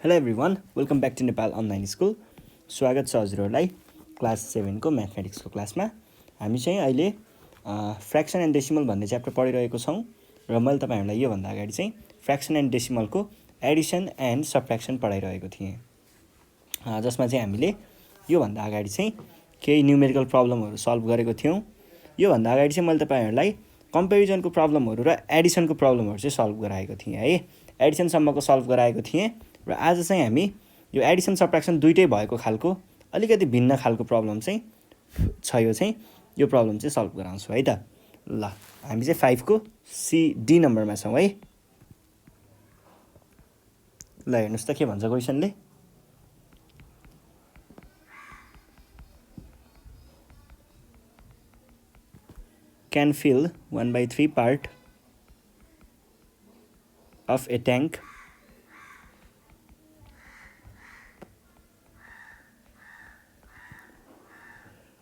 Hello everyone, welcome back to Nepal online school. स्वागत छ हजुरहरूलाई क्लास 7 को म्याथमेटिक्सको क्लासमा। हामी चाहिँ अहिले फ्र्याक्सन एन्ड डेसिमल भन्ने च्याप्टर पढिरहेको छौँ र मैले तपाईँहरूलाई योभन्दा अगाडि चाहिँ फ्र्याक्सन एन्ड डेसिमलको एडिसन एन्ड सबट्र्याक्सन पढाइरहेको थिएँ, जसमा चाहिँ हामीले योभन्दा अगाडि चाहिँ केही न्युमेरिकल प्रब्लमहरू सल्भ गरेको थियौँ। योभन्दा अगाडि चाहिँ मैले तपाईँहरूलाई कम्पेरिजनको प्रब्लमहरू र एडिसनको प्रब्लमहरू चाहिँ सल्भ गराएको थिएँ है। एडिसनसम्मको सल्भ गराएको थिएँ र आज चाहिँ हामी यो एडिसन सबट्र्याक्सन दुइटै भएको खालको अलिकति भिन्न खालको प्रब्लम चाहिँ छ। यो प्रब्लम चाहिँ सल्भ गराउँछु है त। ल हामी चाहिँ 5 को डी नम्बरमा छौँ है। ल हेर्नुहोस् त के भन्छ क्वेसनले। Can fill 1/3 part of a tank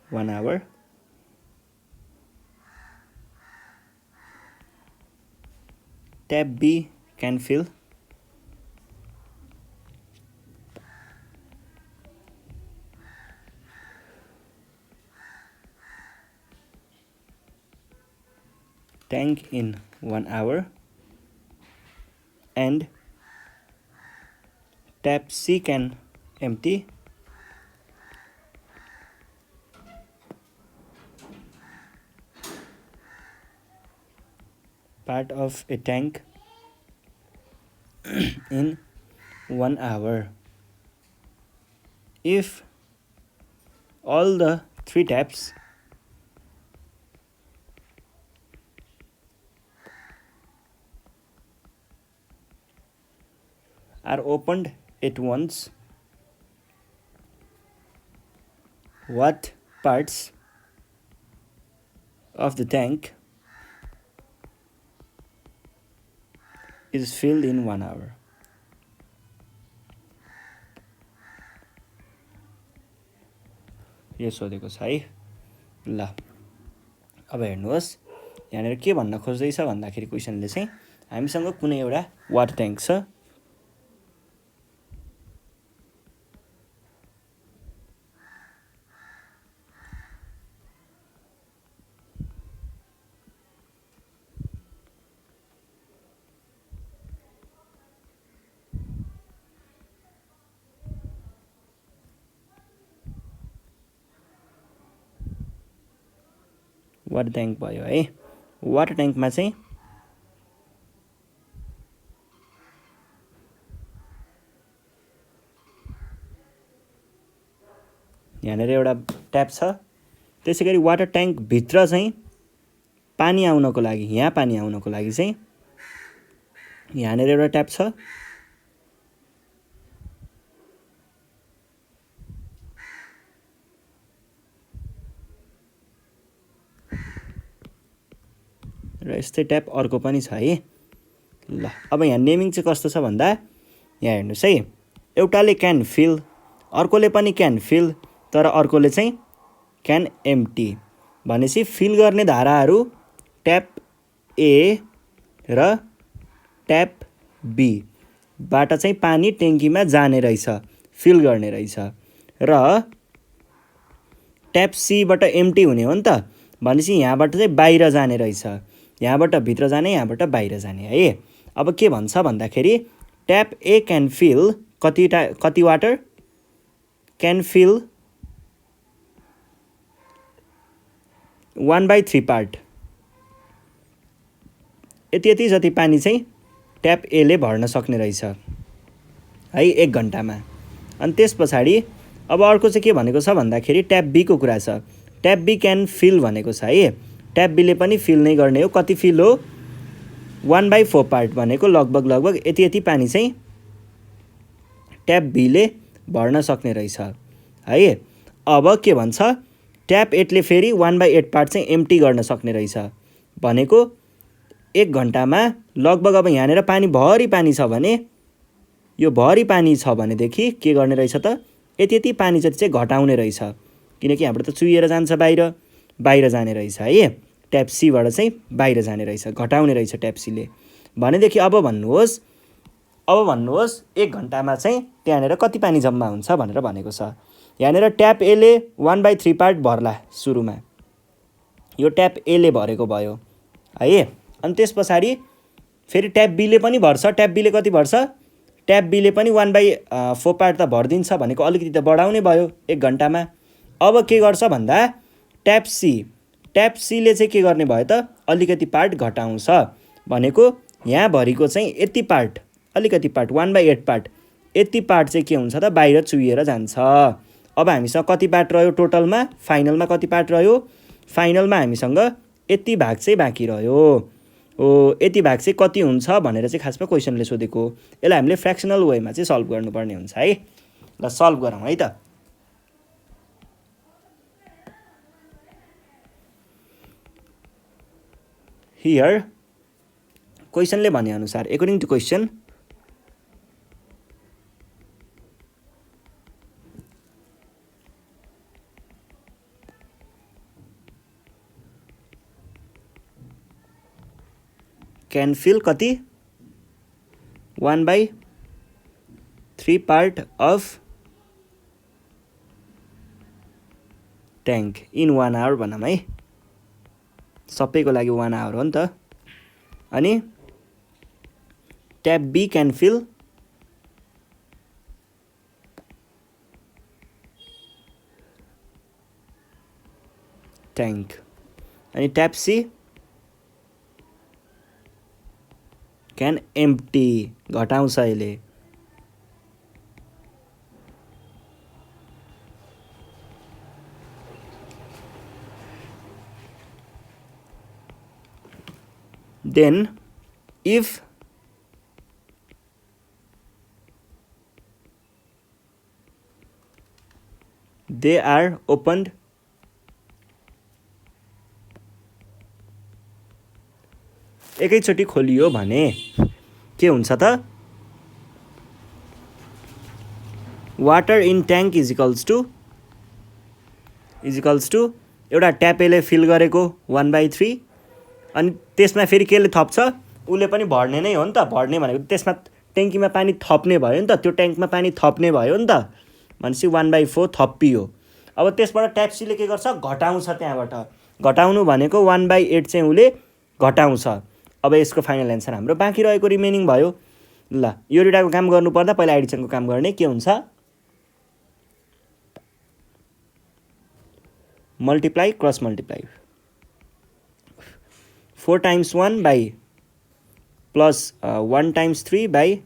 one hour. Tab B can fill tank in 1 hour and tab C can empty part of a tank in 1 hour. If all the 3 taps are opened at once, what parts of the tank is filled in 1 hour? यो सोधेको छ है। ल अब हेर्नुहोस् यहाँनिर के भन्न खोज्दैछ भन्दाखेरि क्वेसनले चाहिँ हामीसँग कुनै एउटा वाटर ट्याङ्क छ। वाटर ट्याङ्क भयो है। वाटर ट्याङ्कमा चाहिँ यहाँनिर एउटा ट्याप छ। त्यसै गरी वाटर ट्याङ्क भित्र चाहिँ पानी आउनको लागि, यहाँ पानी आउनको लागि चाहिँ यहाँनिर एउटा ट्याप छ। र यस्तै ट्याप अर्को पनि छ है। ल अब यहाँ नेमिङ चाहिँ कस्तो छ भन्दा यहाँ हेर्नुहोस् है, एउटाले क्यान फिल, अर्कोले पनि क्यान फिल, तर अर्कोले चाहिँ क्यान एम्प्टी। भनेपछि फिल गर्ने धाराहरू ट्याप ए र ट्याप बीबाट चाहिँ पानी ट्याङ्कीमा जाने रहेछ, फिल गर्ने रहेछ। र ट्याप सीबाट एम्प्टी हुने हो नि त, भनेपछि यहाँबाट चाहिँ बाहिर जाने रहेछ, यहाँबाट भित्र जाने, यहाँबाट बाहिर जाने है। अब के भन्छ भन्दाखेरि ट्याप ए क्यान फिल कति वाटर, क्यान फिल 1/3 पार्ट, यति जति पानी चाहिँ ट्याप एले भर्न सक्ने रहेछ है 1 घन्टामा। अनि त्यस पछाडि अब अर्को चाहिँ के भनेको छ भन्दाखेरि ट्याप बीको कुरा छ। ट्याप बी क्यान फिल भनेको छ है। ट्याप बीले पनि फिल नै गर्ने हो। कति फिल हो, 1/4 पार्ट भनेको लगभग यति पानी चाहिँ ट्याप बीले भर्न सक्ने रहेछ है। अब के भन्छ, ट्याप एटले फेरि 1/8 पार्ट चाहिँ एम्प्टी गर्न सक्ने रहेछ, भनेको 1 घन्टामा लगभग। अब यहाँनिर पानी भरि पानी छ भने, यो भरि पानी छ भनेदेखि के गर्ने रहेछ त, यति पानी जति चाहिँ घटाउने रहेछ, किनकि यहाँबाट त चुहिएर जान्छ, बाहिर जाने रहेछ है। ट्याप सीबाट चाहिँ बाहिर जाने रहेछ, घटाउने रहेछ ट्याप सीले। भनेदेखि अब भन्नुहोस् अब भन्नुहोस् 1 घन्टामा चाहिँ त्यहाँनिर कति पानी जम्मा हुन्छ भनेर भनेको छ। यहाँनिर ट्याप एले 1/3 पार्ट भर्ला सुरुमा, यो ट्याप एले भरेको भयो है। अनि त्यस पछाडि फेरि ट्याप बीले पनि भर्छ। ट्याप बीले कति भर्छ? ट्याप बीले पनि 1/4 पार्ट त भरिदिन्छ भनेको अलिकति त बढाउने भयो 1 घन्टामा। अब के गर्छ भन्दा ट्याप सीले चाहिँ के गर्ने भयो त अलिकति पार्ट घटाउँछ भनेको यहाँभरिको चाहिँ यति पार्ट, अलिकति पार्ट 1/8 पार्ट, यति पार्ट चाहिँ के हुन्छ त बाहिर चुहिएर जान्छ। अब हामीसँग कति पार्ट रह्यो टोटलमा? फाइनलमा कति पार्ट रह्यो? फाइनलमा हामीसँग यति भाग चाहिँ बाँकी रह्यो। यति भाग चाहिँ कति हुन्छ भनेर चाहिँ खासमा क्वेसनले सोधेको। यसलाई हामीले फ्र्याक्सनल वेमा चाहिँ सल्भ गर्नुपर्ने हुन्छ है। ल सल्भ गरौँ है त। हियर क्वेसनले भनेअनुसार according to question can fill कति 1/3 part of tank in 1 hour भनौँ है। सबैको लागि 1 आवर हो नि त। अनि tap B can fill tank. अनि ट्याप सी क्यान एम्प्टी, घटाउँछ यसले। Then if they are opened एकैचोटि खोलियो भने के हुन्छ त? Water in tank equals to एउटा ट्यापेले फिल गरेको 1/3 अनि त्यसमा फेरि केले थप्छ? उसले पनि भर्ने नै हो नि त। भर्ने भनेको त्यसमा ट्याङ्कीमा पानी थप्ने भयो नि त, त्यो ट्याङ्कमा पानी थप्ने भयो नि त, भनेपछि 1/4 थपियो। अब त्यसबाट ट्याप सीले के गर्छ? घटाउँछ। त्यहाँबाट घटाउनु भनेको 1/8 चाहिँ उसले घटाउँछ। अब यसको फाइनल एन्सर हाम्रो बाँकी रहेको रिमेनिङ भयो। ल यो दुइटाको काम गर्नुपर्दा पहिला एडिसनको काम गर्ने। के हुन्छ? Multiply cross multiply 4 times 1 by plus 1 times 3 by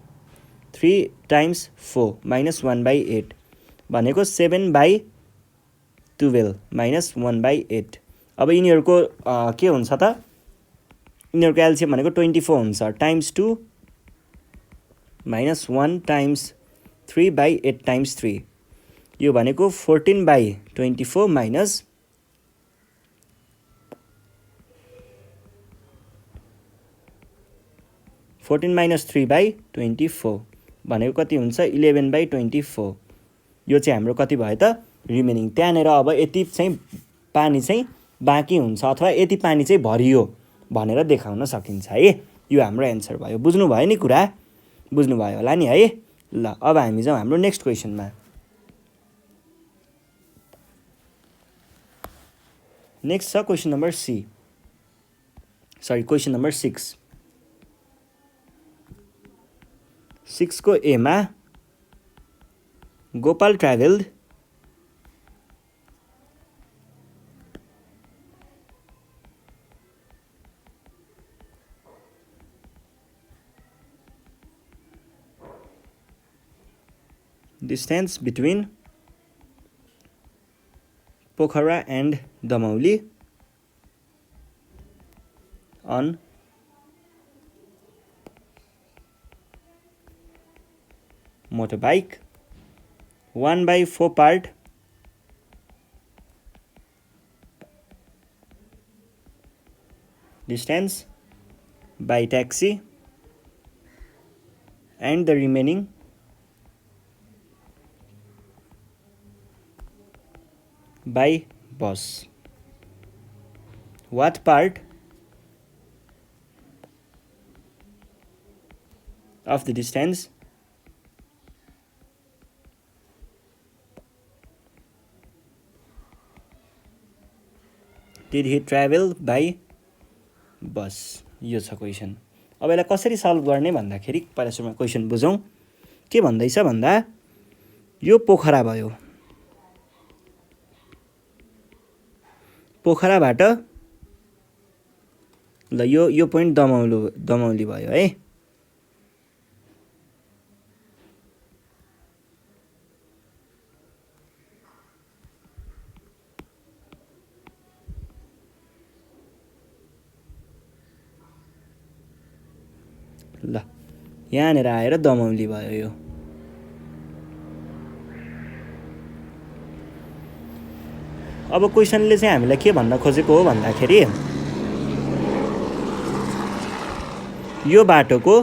3 times 4 minus 1/8 भनेको 7/12 minus 1/8। अब यिनीहरूको के हुन्छ त? यिनीहरूको एलसिएम भनेको 24 हुन्छ। टाइम्स 2 minus 1 times 3/8 times 3 यो भनेको 14/24 minus 14 minus 3/24 भनेको कति हुन्छ? 11/24। यो चाहिँ हाम्रो कति भयो त? रिमेनिङ। त्यहाँनिर अब यति चाहिँ पानी चाहिँ बाँकी हुन्छ अथवा यति पानी चाहिँ भरियो भनेर देखाउन सकिन्छ है। यो हाम्रो एन्सर भयो। बुझ्नु भयो नि कुरा? बुझ्नुभयो होला नि है। ल अब हामी जाउँ हाम्रो नेक्स्ट क्वेसनमा। नेक्स्ट छ क्वेसन नम्बर क्वेसन नम्बर 6 को एमा Gopal travelled distance between Pokhara and Damauli on motorbike 1/4 part distance by taxi and the remaining by bus. What part of the distance did he travel by bus? यो छ question. अब यसलाई कसरी solve गर्ने भन्दाखेरि पहिला सुरुमा क्वेसन बुझौँ। के भन्दैछ भन्दा यो पोखरा भयो, पोखराबाट ल यो पोइन्ट दमौली भयो है। ल यहाँनिर आएर दमौली भयो यो। अब क्वेसनले चाहिँ हामीलाई के भन्न खोजेको हो भन्दाखेरि यो बाटोको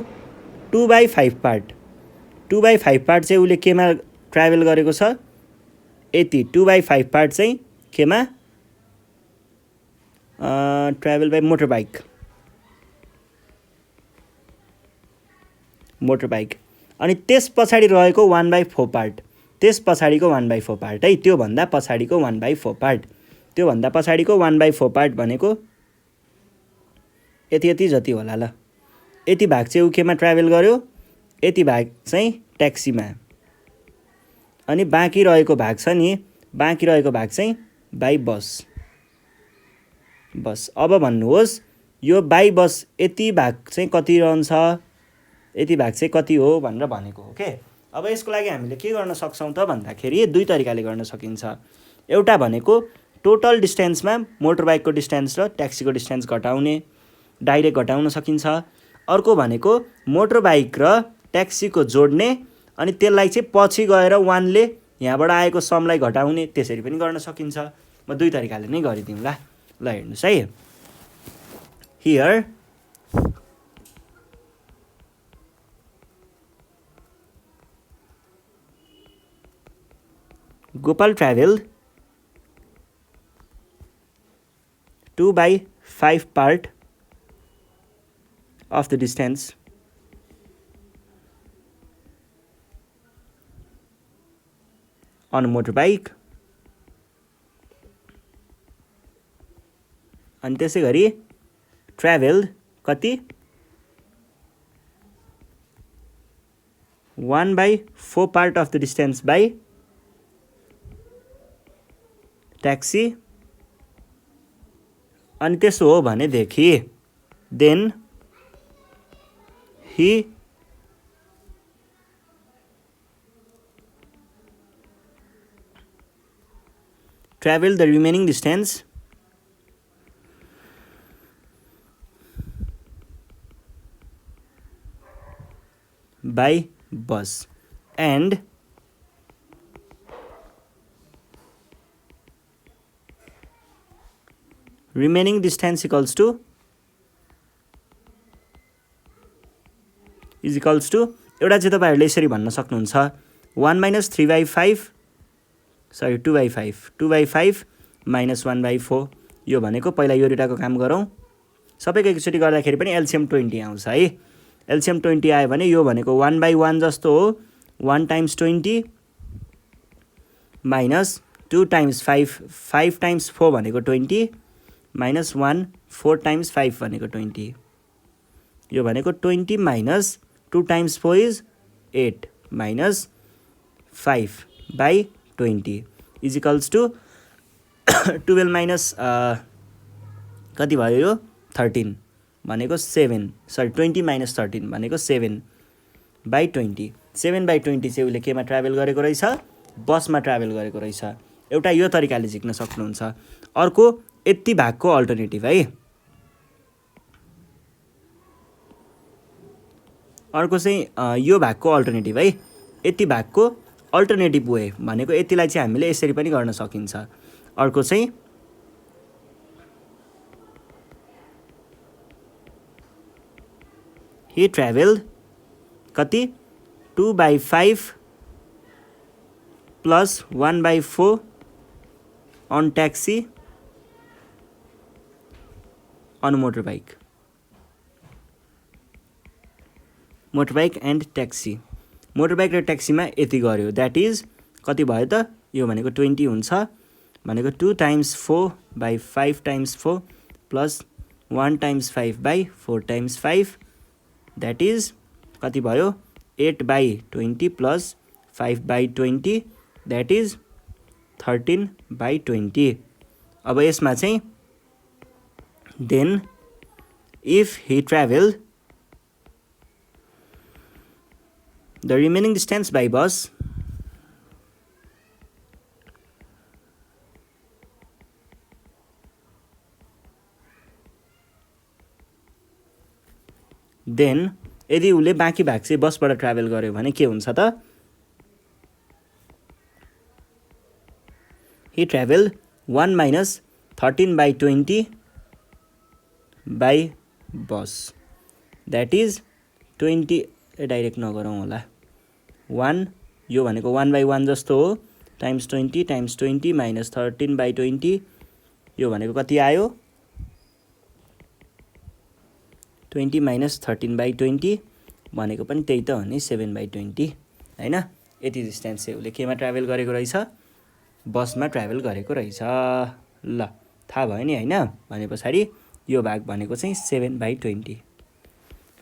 2/5 पार्ट, 2/5 पार्ट चाहिँ उसले केमा ट्राभल गरेको छ, यति 2/5 पार्ट चाहिँ केमा ट्राभल बाई मोटर बाइक। अनि त्यस पछाडि रहेको 1/4 पार्ट, त्यस पछाडिको 1/4 पार्ट है, त्योभन्दा पछाडिको 1/4 पार्ट, त्योभन्दा पछाडिको 1/4 पार्ट भनेको यति जति होला। ल यति भाग चाहिँ ऊ केमा ट्राभल गर्यो, यति भाग चाहिँ ट्याक्सीमा, अनि बाँकी रहेको भाग छ नि, बाँकी रहेको भाग चाहिँ बाई बस। अब भन्नुहोस् यो बाई बस यति भाग चाहिँ कति रहन्छ, यति भाग चाहिँ कति हो भनेर भनेको हो के। अब यसको लागि हामीले के गर्न सक्छौँ त भन्दाखेरि दुई तरिकाले गर्न सकिन्छ। एउटा भनेको टोटल डिस्टेन्समा मोटर बाइकको डिस्टेन्स र ट्याक्सीको डिस्टेन्स घटाउने, डाइरेक्ट घटाउन सकिन्छ। अर्को भनेको मोटर बाइक र ट्याक्सीको जोड्ने, अनि त्यसलाई चाहिँ पछि गएर 1ले यहाँबाट आएको समलाई घटाउने, त्यसरी पनि गर्न सकिन्छ। म दुई तरिकाले नै गरिदिउँला। ल हेर्नुहोस् है, here Gopal traveled 2/5 part of the distance on a motorbike, अनि त्यसै गरी traveled कति 1/4 part of the distance by taxi. अनि त्यसो हो भनेदेखि then he traveled the remaining distance by bus, and remaining distance equals to एउटा चाहिँ तपाईहरुले यसरी भन्न सक्नुहुन्छ 1 - 3/5 सरी 2/5 - 1/4। यो भनेको पहिला यो दुटाको काम गरौँ। सबैको एकचोटि गर्दाखेरि पनि एलसीएम 20 आउँछ है। एलसीएम 20 आयो भने यो भनेको 1/1 जस्तो हो, 1 × 20 माइनस 2 × 5, 5 × 4 भनेको 20 माइनस 1, 4 × 5 भनेको 20। यो भनेको 20 minus 2 × 4 is 8 minus 5/20 is equals to 12 minus कति भयो यो 13 भनेको 7, सरी 20 माइनस 13 भनेको 7/20। 7/20 चाहिँ उसले केमा ट्राभल गरेको रहेछ, बसमा ट्राभल गरेको रहेछ। एउटा यो तरिकाले झिक्न सक्नुहुन्छ। अर्को यति भागको अल्टरनेटिभ है, अर्को चाहिँ यो भागको अल्टरनेटिभ है। यति भागको अल्टरनेटिभ वे भनेको यतिलाई चाहिँ हामीले यसरी पनि गर्न सकिन्छ। अर्को चाहिँ he traveled कति 2/5 plus 1/4 on taxi on a motorbike। Motorbike and taxi. Motorbike र ट्याक्सीमा यति गर्यो, द्याट इज कति भयो त, यो भनेको 20 हुन्छ भनेको 2 × 4 / 5 × 4 प्लस 1 × 5 / 4 × 5 द्याट इज कति भयो 8/20 प्लस 5/20 द्याट इज 13/20। अब यसमा चाहिँ then if he travelled the remaining distance by bus then यदि उसले बाँकी भाग चाहिँ बसबाट ट्राभल गर्यो भने के हुन्छ त, he traveled 1 - 13/20 by bus that is 20 direct नगरौँ होला 1 यो भनेको 1/1 जस्तो हो टाइम्स 20 × 20 - 13/20 यो भनेको कति आयो 20 - 13/20 भनेको पनि त्यही त हो नि 7/20 हैन। यति डिस्टेन्स चाहिँ उसले केमा ट्राभल गरेको रहेछ, बसमा ट्राभल गरेको रहेछ। ल थाहा भयो नि हैन। भने पछाडि यो भाग भनेको चाहिँ 7/20।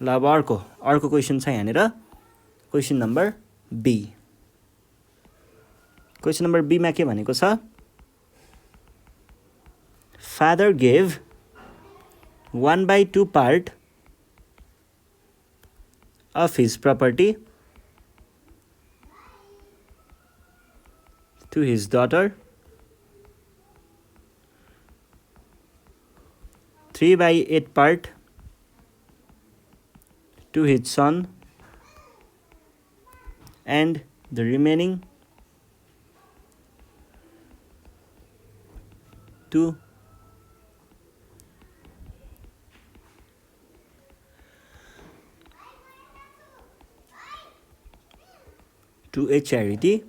ल अब अर्को क्वेसन छ यहाँनिर, question number B. Question number बीमा के भनेको छ, father gave 1/2 part of his property to his daughter, 3/8 part to his son, and the remaining to a charity.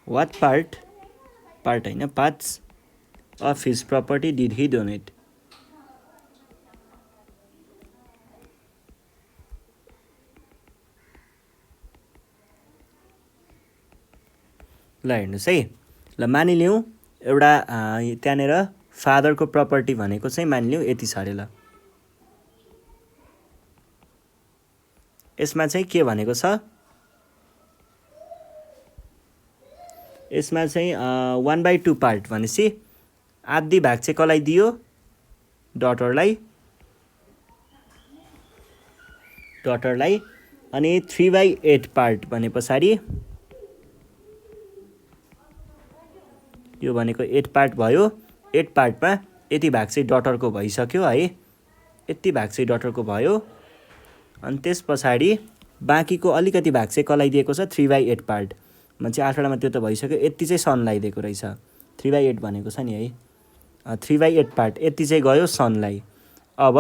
What parts of his property did he donate? ल हेर्नुहोस् है, ल मानिलिउँ एउटा त्यहाँनिर फादरको प्रपर्टी भनेको चाहिँ मानिलिउँ यति छ अरे। ल यसमा चाहिँ के भनेको छ, यसमा चाहिँ 1/2 पार्ट भनेपछि आधी भाग चाहिँ कसलाई दियो, डटरलाई, अनि 3/8 पार्ट भने पछाडि यो भनेको 8 पार्ट भयो, 8 पार्टमा यति भाग चाहिँ डटरको भइसक्यो है, यति भाग चाहिँ डटरको भयो। अनि त्यस पछाडि बाँकीको अलिकति भाग चाहिँ कसलाई दिएको छ, 3/8 पार्ट मान्छे 8वटामा त्यो त भइसक्यो, यति चाहिँ सनलाई दिएको रहेछ, 3/8 भनेको छ नि है, 3/8 पार्ट यति चाहिँ गयो सनलाई। अब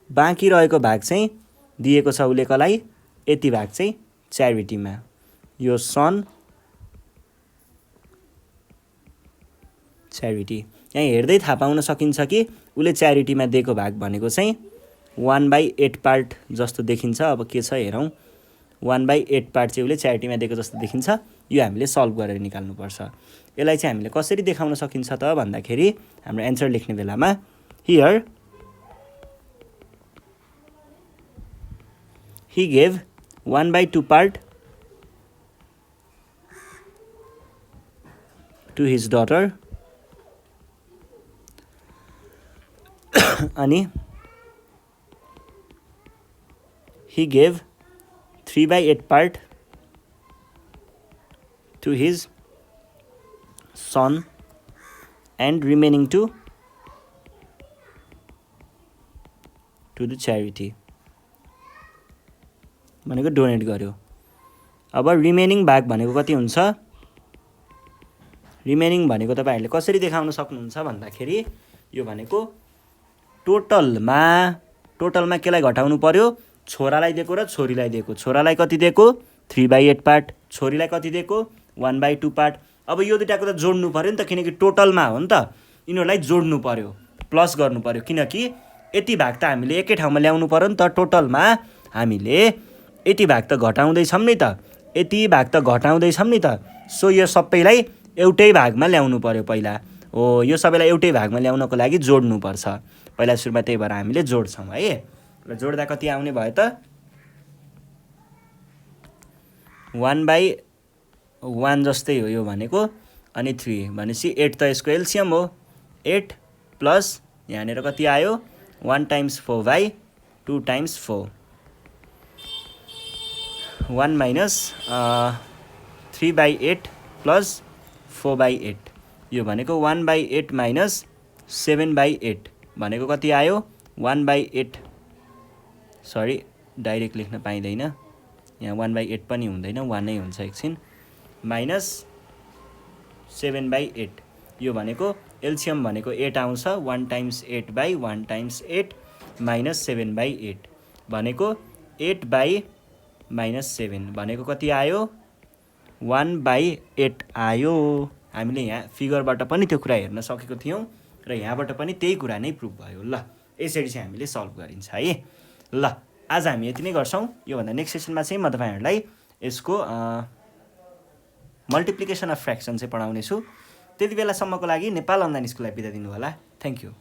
बाँकी रहेको भाग चाहिँ दिएको छ उसले कसलाई, यति भाग चाहिँ च्यारिटीमा। यो सन च्यारिटी यहाँ हेर्दै थाहा पाउन सकिन्छ कि उसले च्यारिटीमा दिएको भाग भनेको चाहिँ 1/8 पार्ट जस्तो देखिन्छ। अब के छ हेरौँ, 1/8 पार्ट चाहिँ उसले च्यारिटीमा दिएको जस्तो देखिन्छ। यो हामीले सल्भ गरेर निकाल्नुपर्छ। यसलाई चाहिँ हामीले कसरी देखाउन सकिन्छ त भन्दाखेरि हाम्रो एन्सर लेख्ने बेलामा here he gave 1/2 part to his daughter अनि he gave 3/8 part to his son and remaining to the charity भनेको डोनेट गर्यो। अब रिमेनिङ भाग भनेको कति हुन्छ, रिमेनिङ भनेको तपाईहरुले कसरी देखाउन सक्नुहुन्छ भन्दाखेरि यो भनेको टोटलमा केलाई घटाउनु पर्यो, छोरालाई दिएको र छोरीलाई दिएको। छोरालाई कति दिएको 3/8 पार्ट, छोरीलाई कति दिएको 1/2 पार्ट। अब यो दुईटाको त जोड्नु पर्यो नि त, किनकि टोटलमा हो नि त, यिनीहरूलाई जोड्नु पर्यो, प्लस गर्नु पर्यो, किनकि यति भाग त हामीले एकै ठाउँमा ल्याउनु पर्यो नि त। टोटलमा हामीले यति भाग त घटाउँदैछौँ नि त, यति भाग त घटाउँदैछौँ नि त। सो यो सबैलाई एउटै भागमा ल्याउनु पर्यो पहिला। हो, यो सबैलाई एउटै भागमा ल्याउनको लागि जोड्नुपर्छ पहिला सुरुमा, त्यही भएर हामीले जोड्छौँ है। र जोड्दा कति आउने भयो त 1/1 जस्तै हो यो भनेको। अनि 3 भनेपछि 8 त यसको एलसियम हो। 8 प्लस यहाँनिर कति आयो 1 टाइम्स 4/2 टाइम्स 4, 1 माइनस 3/8 प्लस 4/8, यो भनेको 1/8 माइनस 7/8 भनेको कति आयो 1/8। सरी, डाइरेक्ट लेख्न पाइँदैन, यहाँ 1/8 पनि हुँदैन, 1 नै हुन्छ एकछिन, माइनस 7/8, यो भनेको एलसियम भनेको 8 आउँछ। 1 टाइम्स 8/1 टाइम्स 8 माइनस 7/8 भनेको 8/-7 भनेको कति आयो 1/8 आयो। हामीले यहाँ फिगरबाट पनि त्यो कुरा हेर्न सकेको थियौँ र यहाँबाट पनि त्यही कुरा नै प्रुभ भयो। ल, यसरी चाहिँ हामीले सल्भ गरिन्छ है। ल, आज हामी यति नै गर्छौँ। योभन्दा नेक्स्ट सेसनमा चाहिँ म तपाईँहरूलाई यसको मल्टिप्लिकेसन अफ फ्र्याक्सन चाहिँ पढाउनेछु। त्यति बेलासम्मको लागि नेपाल अनलाइन स्कुललाई बिदा दिनु होला। Thank you.